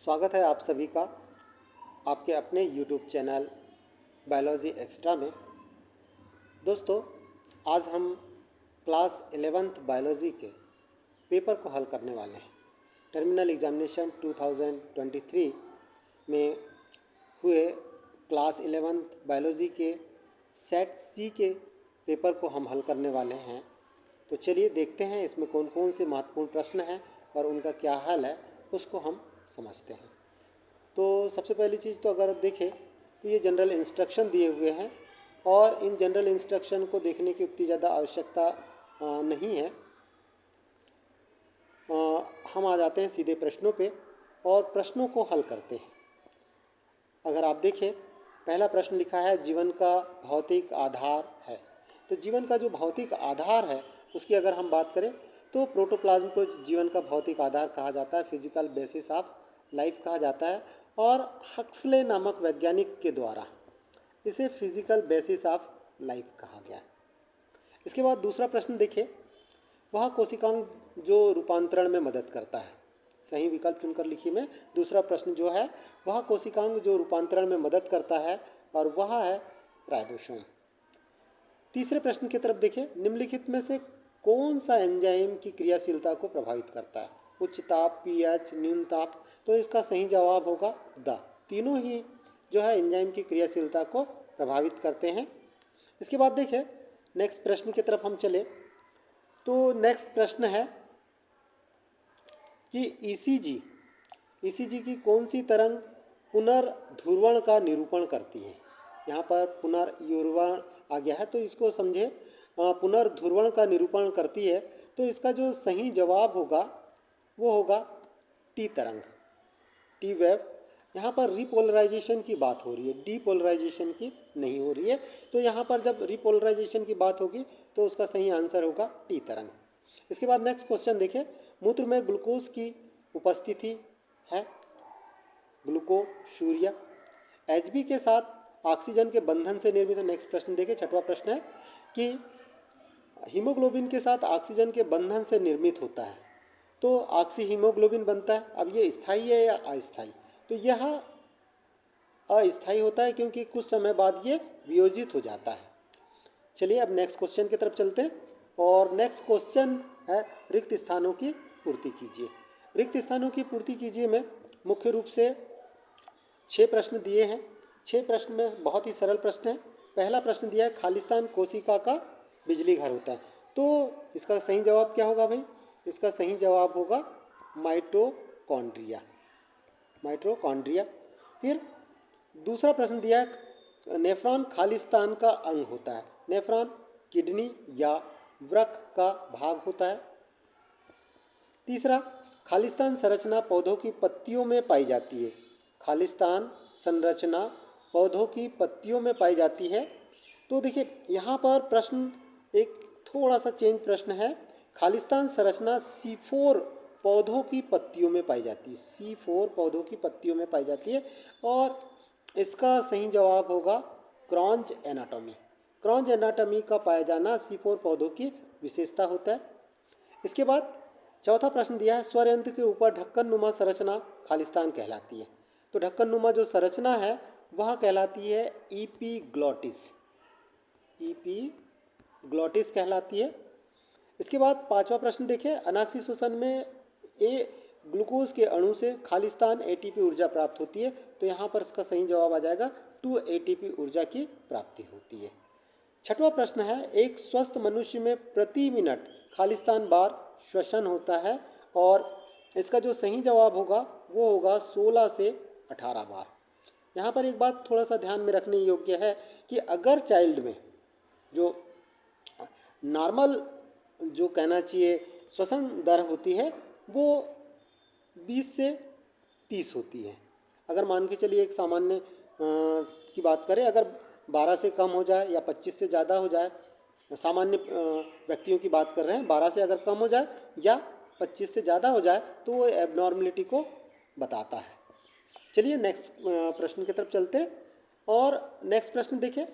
स्वागत है आप सभी का आपके अपने YouTube चैनल बायोलॉजी एक्स्ट्रा में। दोस्तों, आज हम क्लास 11th बायोलॉजी के पेपर को हल करने वाले हैं। टर्मिनल एग्जामिनेशन 2023 में हुए क्लास 11th बायोलॉजी के सेट सी के पेपर को हम हल करने वाले हैं। तो चलिए देखते हैं इसमें कौन कौन से महत्वपूर्ण प्रश्न हैं और उनका क्या हल है, उसको हम समझते हैं। तो सबसे पहली चीज़ तो अगर देखें तो ये जनरल इंस्ट्रक्शन दिए हुए हैं और इन जनरल इंस्ट्रक्शन को देखने की उतनी ज़्यादा आवश्यकता नहीं है। हम आ जाते हैं सीधे प्रश्नों पे और प्रश्नों को हल करते हैं। अगर आप देखें, पहला प्रश्न लिखा है जीवन का भौतिक आधार है। तो जीवन का जो भौतिक आधार है उसकी अगर हम बात करें तो प्रोटोप्लाज्म को जीवन का भौतिक आधार कहा जाता है, फिजिकल बेसिस ऑफ लाइफ कहा जाता है। और हक्सले नामक वैज्ञानिक के द्वारा इसे फिजिकल बेसिस ऑफ लाइफ कहा गया है। इसके बाद दूसरा प्रश्न देखिए, वह कोशिकांग जो रूपांतरण में मदद करता है। सही विकल्प चुनकर लिखिए में दूसरा प्रश्न जो है वह कोशिकांग जो रूपांतरण में मदद करता है और वह है राइबोसोम। तीसरे प्रश्न की तरफ देखिए, निम्नलिखित में से कौन सा एंजाइम की क्रियाशीलता को प्रभावित करता है? उच्च ताप, पीएच, न्यून ताप। तो इसका सही जवाब होगा द। तीनों ही जो है एंजाइम की क्रियाशीलता को प्रभावित करते हैं। इसके बाद देखिए नेक्स्ट प्रश्न की तरफ हम चले तो नेक्स्ट प्रश्न है कि ईसीजी की कौन सी तरंग पुनर्ध्रुवण का निरूपण करती है? यहाँ पर पुनर्ध्रुवण आ गया है तो इसको समझे, पुनर्ध्रुवण का निरूपण करती है। तो इसका जो सही जवाब होगा वो होगा टी तरंग, टी वेव। यहाँ पर रिपोलराइजेशन की बात हो रही है, डीपोलराइजेशन की नहीं हो रही है। तो यहाँ पर जब रिपोलराइजेशन की बात होगी तो उसका सही आंसर होगा टी तरंग। इसके बाद नेक्स्ट क्वेश्चन देखिए, मूत्र में ग्लूकोज की उपस्थिति है ग्लूकोशूरिया। एचबी के साथ ऑक्सीजन के बंधन से निर्मित। नेक्स्ट प्रश्न देखिए, छठवां प्रश्न है कि हीमोग्लोबिन के साथ ऑक्सीजन के बंधन से निर्मित होता है तो ऑक्सी हीमोग्लोबिन बनता है। अब ये स्थायी है या अस्थायी? तो यह अस्थायी होता है क्योंकि कुछ समय बाद ये वियोजित हो जाता है। चलिए अब नेक्स्ट क्वेश्चन की तरफ चलते हैं और नेक्स्ट क्वेश्चन है रिक्त स्थानों की पूर्ति कीजिए। रिक्त स्थानों की पूर्ति कीजिए में मुख्य रूप से 6 प्रश्न दिए हैं। 6 प्रश्न में बहुत ही सरल प्रश्न है। पहला प्रश्न दिया है खालिस्तान कोशिका का बिजली घर होता है। तो इसका सही जवाब क्या होगा भाई? इसका सही जवाब होगा माइटोकॉन्ड्रिया, माइटोकॉन्ड्रिया। फिर दूसरा प्रश्न दिया है नेफ्रॉन खालिस्तान का अंग होता है। नेफ्रॉन किडनी या वृक्क का भाग होता है। तीसरा, खालिस्तान संरचना पौधों की पत्तियों में पाई जाती है। खालिस्तान संरचना पौधों की पत्तियों में पाई जाती है। तो देखिए यहाँ पर प्रश्न एक थोड़ा सा चेंज प्रश्न है। खालिस्तान संरचना C4 पौधों की पत्तियों में पाई जाती है। C4 पौधों की पत्तियों में पाई जाती है और इसका सही जवाब होगा क्रॉन्च एनाटॉमी। क्रॉन्च एनाटॉमी का पाया जाना C4 पौधों की विशेषता होता है। इसके बाद चौथा प्रश्न दिया है स्वर यंत्र के ऊपर ढक्कन नुमा संरचना खालिस्तान कहलाती है। तो ढक्कन नुमा जो संरचना है वह कहलाती है एपिग्लॉटिस, एपिग्लॉटिस कहलाती है। इसके बाद पांचवा प्रश्न देखिए, अनाक्षी श्वसन में ग्लूकोज के अणु से खालिस्तान एटीपी ऊर्जा प्राप्त होती है। तो यहाँ पर इसका सही जवाब आ जाएगा 2 एटीपी ऊर्जा की प्राप्ति होती है। छठवां प्रश्न है एक स्वस्थ मनुष्य में प्रति मिनट खालिस्तान बार श्वसन होता है और इसका जो सही जवाब होगा वो होगा 16 से 18 बार। यहाँ पर एक बात थोड़ा सा ध्यान में रखने योग्य है कि अगर चाइल्ड में जो नॉर्मल जो कहना चाहिए श्वसन दर होती है वो 20 से 30 होती है। अगर मान के चलिए एक सामान्य की बात करें, अगर 12 से कम हो जाए या 25 से ज़्यादा हो जाए, सामान्य व्यक्तियों की बात कर रहे हैं, 12 से अगर कम हो जाए या 25 से ज़्यादा हो जाए तो वो एबनॉर्मलिटी को बताता है। चलिए नेक्स्ट प्रश्न की तरफ चलते हैं और नेक्स्ट प्रश्न देखिए,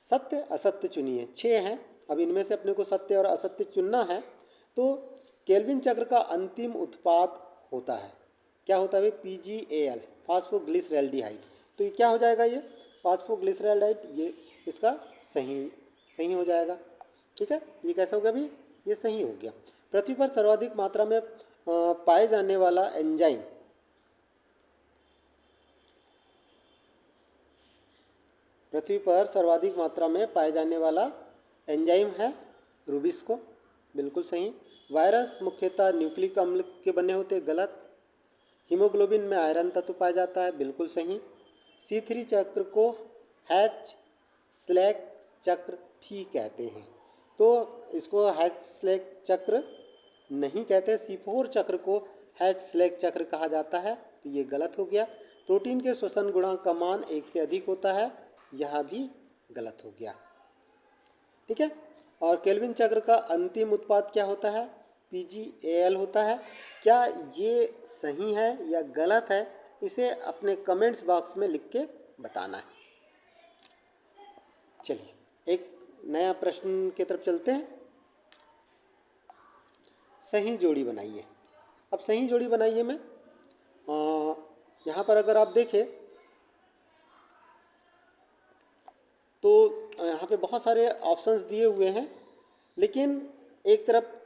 सत्य असत्य चुनिए। 6 हैं, अब इनमें से अपने को सत्य और असत्य चुनना है। तो केल्विन चक्र का अंतिम उत्पाद होता है। क्या होता है भाई, PgAl, फास्फोग्लिसरैल्डिहाइड। तो ये क्या हो जाएगा, ये फास्फोग्लिसरैल्डिहाइड, ये इसका सही सही हो जाएगा। ठीक है, ये कैसा हो गया भाई, ये सही हो गया। पृथ्वी पर सर्वाधिक मात्रा में पाए जाने वाला एंजाइम, पृथ्वी पर सर्वाधिक मात्रा में पाए जाने वाला एंजाइम है रूबिस्को, बिल्कुल सही। वायरस मुख्यतः न्यूक्लिक अम्ल के बने होते, गलत। हीमोग्लोबिन में आयरन तत्व पाया जाता है, बिल्कुल सही। C3 चक्र को हैच स्लैग चक्र भी कहते हैं, तो इसको हैच स्लैग चक्र नहीं कहते, C4 चक्र को हैच स्लैग चक्र कहा जाता है, तो ये गलत हो गया। प्रोटीन के श्वसन गुणांक का मान 1 से अधिक होता है, यह भी गलत हो गया। ठीक है, और केल्विन चक्र का अंतिम उत्पाद क्या होता है, PgAl होता है। क्या ये सही है या गलत है, इसे अपने कमेंट्स बॉक्स में लिख के बताना है। चलिए एक नया प्रश्न की तरफ चलते हैं। सही जोड़ी बनाइए। अब सही जोड़ी बनाइए में यहाँ पर अगर आप देखें तो यहाँ पे बहुत सारे ऑप्शंस दिए हुए हैं, लेकिन एक तरफ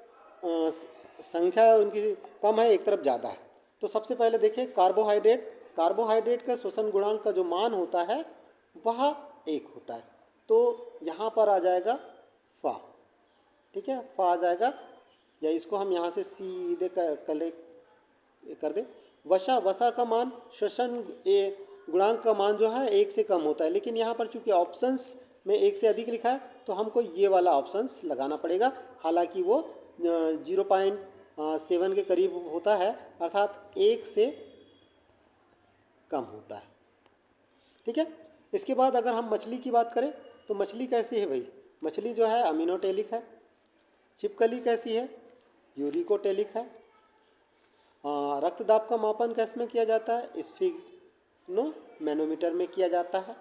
संख्या उनकी कम है, एक तरफ ज़्यादा है। तो सबसे पहले देखें कार्बोहाइड्रेट, कार्बोहाइड्रेट का श्वसन गुणांक का जो मान होता है वह 1 होता है, तो यहाँ पर आ जाएगा फा। ठीक है, फा आ जाएगा, या इसको हम यहाँ से सीधे कर दे। वसा का मान, श्वसन गुणांक का मान जो है 1 से कम होता है, लेकिन यहाँ पर चूंकि ऑप्शंस में 1 से अधिक लिखा है तो हमको ये वाला ऑप्शंस लगाना पड़ेगा, हालांकि वो 0.7 के करीब होता है, अर्थात 1 से कम होता है। ठीक है, इसके बाद अगर हम मछली की बात करें तो मछली कैसी है भाई, मछली जो है अमीनोटेलिक है। छिपकली कैसी है, यूरिकोटेलिक है। रक्त दाब का मापन कैसे में किया जाता है, स्फिग्नोमैनोमीटर में किया जाता है।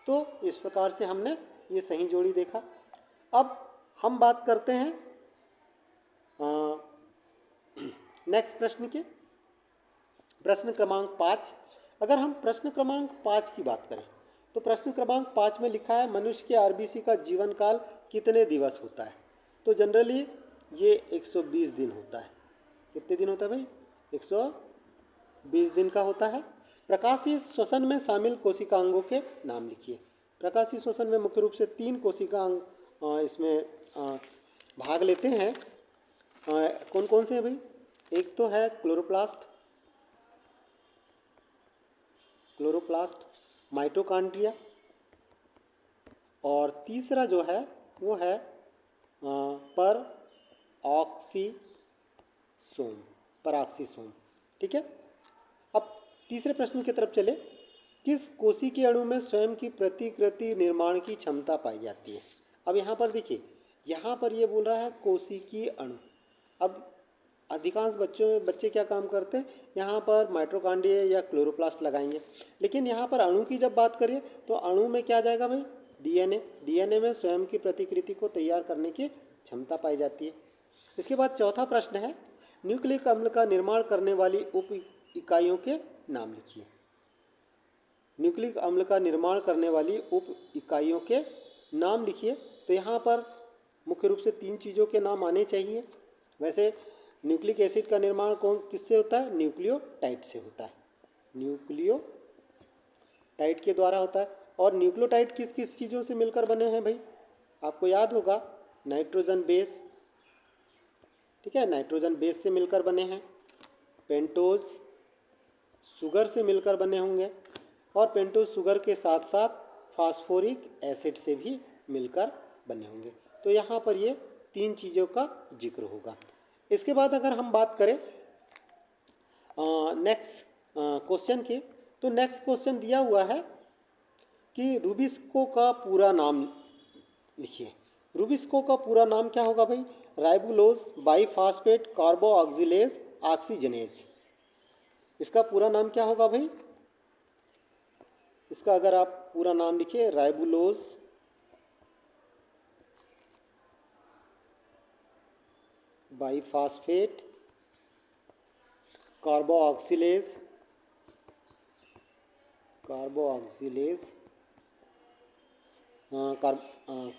तो इस प्रकार से हमने ये सही जोड़ी देखा। अब हम बात करते हैं नेक्स्ट प्रश्न के, प्रश्न क्रमांक 5। अगर हम प्रश्न क्रमांक 5 की बात करें तो प्रश्न क्रमांक 5 में लिखा है मनुष्य के आरबीसी का जीवन काल कितने दिवस होता है। तो जनरली ये 120 दिन होता है। कितने दिन होता है भाई, 120 दिन का होता है। प्रकाशीय श्वसन में शामिल कोशिकांगों के नाम लिखिए। प्रकाशीय श्वसन में मुख्य रूप से 3 कोशिकांग इसमें भाग लेते हैं। कौन कौन से हैं भाई, एक तो है क्लोरोप्लास्ट, माइटोकॉन्ड्रिया, और तीसरा जो है वो है पराक्सीसोम। ठीक है, अब तीसरे प्रश्न की तरफ चले। किस कोशिकीय अणु में स्वयं की प्रतिकृति निर्माण की क्षमता पाई जाती है। अब यहाँ पर देखिए, यहाँ पर ये बोल रहा है कोशिकीय अणु। अब अधिकांश बच्चे क्या काम करते हैं, यहाँ पर माइटोकॉन्ड्रिया या क्लोरोप्लास्ट लगाएंगे, लेकिन यहाँ पर अणु की जब बात करिए तो अणु में क्या जाएगा भाई, डीएनए में स्वयं की प्रतिकृति को तैयार करने की क्षमता पाई जाती है। इसके बाद चौथा प्रश्न है न्यूक्लिक अम्ल का निर्माण करने वाली उप इकाइयों के नाम लिखिए। न्यूक्लिक अम्ल का निर्माण करने वाली उप इकाइयों के नाम लिखिए। तो यहाँ पर मुख्य रूप से 3 चीज़ों के नाम आने चाहिए। वैसे न्यूक्लिक एसिड का निर्माण किससे होता है, न्यूक्लियोटाइड से होता है, न्यूक्लियोटाइड के द्वारा होता है। और न्यूक्लियोटाइड किस किस चीज़ों से मिलकर बने हैं भाई, आपको याद होगा, नाइट्रोजन बेस। ठीक है, नाइट्रोजन बेस से मिलकर बने हैं। पेंटोज शुगर से मिलकर बने होंगे, और पेंटोज शुगर के साथ साथ फास्फोरिक एसिड से भी मिलकर बने होंगे। तो यहाँ पर ये 3 चीज़ों का जिक्र होगा। इसके बाद अगर हम बात करें नेक्स्ट क्वेश्चन की, तो नेक्स्ट क्वेश्चन दिया हुआ है कि रूबिस्को का पूरा नाम लिखिए। रूबिस्को का पूरा नाम क्या होगा भाई, राइबुलोज बाईफास्फेट कार्बोऑक्सिलेज ऑक्सीजनेज। इसका पूरा नाम क्या होगा भाई, इसका अगर आप पूरा नाम लिखिए, राइबुलोज बाईफास्फेट कार्बोऑक्सिलेज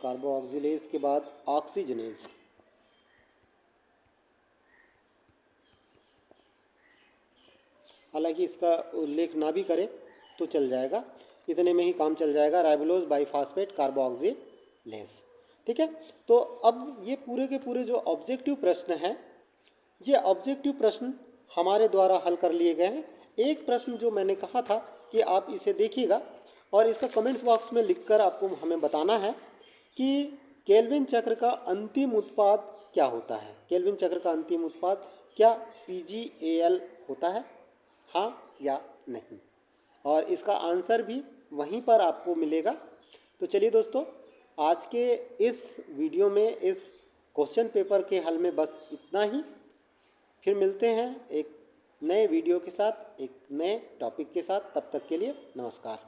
कार्बोऑक्सिलेज के बाद ऑक्सीजनेज। हालांकि इसका उल्लेख ना भी करें तो चल जाएगा, इतने में ही काम चल जाएगा, राइबोलोज बाइफॉस्फेट कार्बोऑक्सिलेज। ठीक है, तो अब ये पूरे के पूरे जो ऑब्जेक्टिव प्रश्न हैं, ये ऑब्जेक्टिव प्रश्न हमारे द्वारा हल कर लिए गए हैं। एक प्रश्न जो मैंने कहा था कि आप इसे देखिएगा और इसका कमेंट्स बॉक्स में लिखकर आपको हमें बताना है कि केल्विन चक्र का अंतिम उत्पाद क्या होता है। केल्विन चक्र का अंतिम उत्पाद क्या PgAl होता है, हाँ या नहीं, और इसका आंसर भी वहीं पर आपको मिलेगा। तो चलिए दोस्तों, आज के इस वीडियो में इस क्वेश्चन पेपर के हल में बस इतना ही। फिर मिलते हैं एक नए वीडियो के साथ, एक नए टॉपिक के साथ। तब तक के लिए नमस्कार।